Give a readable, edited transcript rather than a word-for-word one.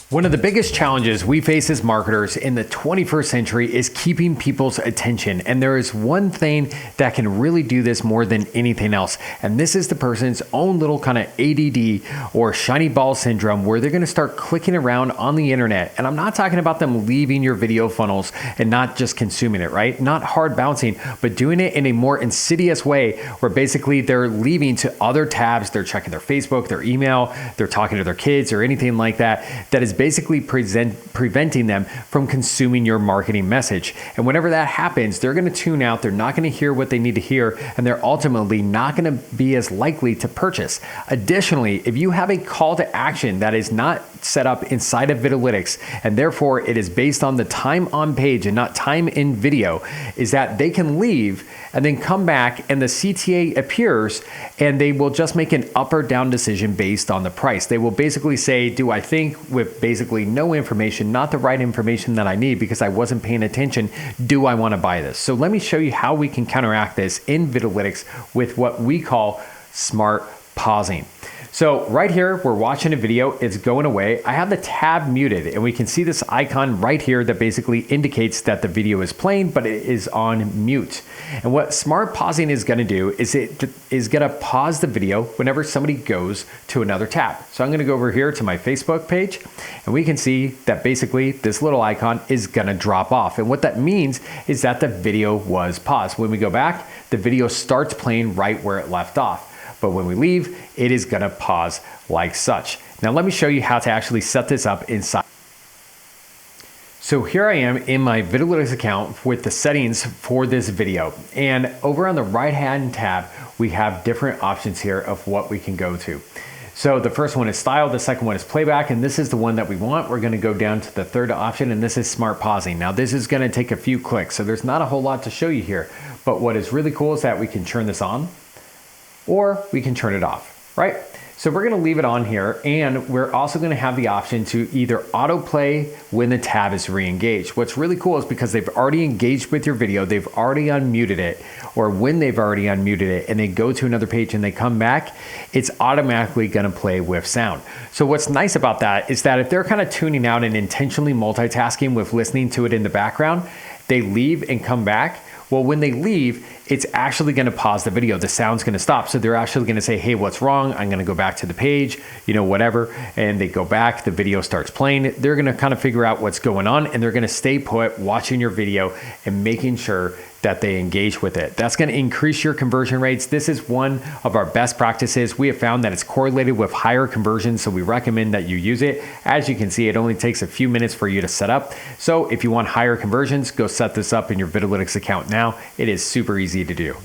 One of the biggest challenges we face as marketers in the 21st century is keeping people's attention. And there is one thing that can really do this more than anything else. And this is the person's own little kind of ADD or shiny ball syndrome, where they're going to start clicking around on the internet. And I'm not talking about them leaving your video funnels and not just consuming it, right? Not hard bouncing, but doing it in a more insidious way where basically they're leaving to other tabs. They're checking their Facebook, their email, they're talking to their kids or anything like that. That is basically preventing them from consuming your marketing message. And whenever that happens, they're going to tune out. They're not going to hear what they need to hear, and they're ultimately not going to be as likely to purchase. Additionally, if you have a call to action that is not set up inside of Vidalytics, and therefore it is based on the time on page and not time in video, is that they can leave and then come back and the CTA appears and they will just make an up or down decision based on the price. They will basically say, do I think, with basically no information, not the right information that I need because I wasn't paying attention, do I want to buy this? So let me show you how we can counteract this in Vidalytics with what we call smart pausing. So right here, we're watching a video, it's going away. I have the tab muted and we can see this icon right here that basically indicates that the video is playing, but it is on mute. And what smart pausing is gonna do is it is gonna pause the video whenever somebody goes to another tab. So I'm gonna go over here to my Facebook page and we can see that basically this little icon is gonna drop off. And what that means is that the video was paused. When we go back, the video starts playing right where it left off. But when we leave, it is gonna pause like such. Now let me show you how to actually set this up inside. So here I am in my Vidalytics account with the settings for this video. And over on the right-hand tab, we have different options here of what we can go to. So the first one is style, the second one is playback, and this is the one that we want. We're gonna go down to the third option, and this is smart pausing. Now this is gonna take a few clicks, so there's not a whole lot to show you here. But what is really cool is that we can turn this on, or we can turn it off, right? So we're gonna leave it on here, and we're also gonna have the option to either autoplay when the tab is re-engaged. What's really cool is because they've already engaged with your video, they've already unmuted it, or when they've already unmuted it and they go to another page and they come back, it's automatically gonna play with sound. So what's nice about that is that if they're kind of tuning out and intentionally multitasking with listening to it in the background, they leave and come back. Well, when they leave, it's actually gonna pause the video. The sound's gonna stop. So they're actually gonna say, hey, what's wrong? I'm gonna go back to the page, whatever. And they go back, the video starts playing. They're gonna kind of figure out what's going on, and they're gonna stay put watching your video and making sure that they engage with it. That's gonna increase your conversion rates. This is one of our best practices. We have found that it's correlated with higher conversions, so we recommend that you use it. As you can see, it only takes a few minutes for you to set up. So if you want higher conversions, go set this up in your Vidalytics account now. It is super easy to do.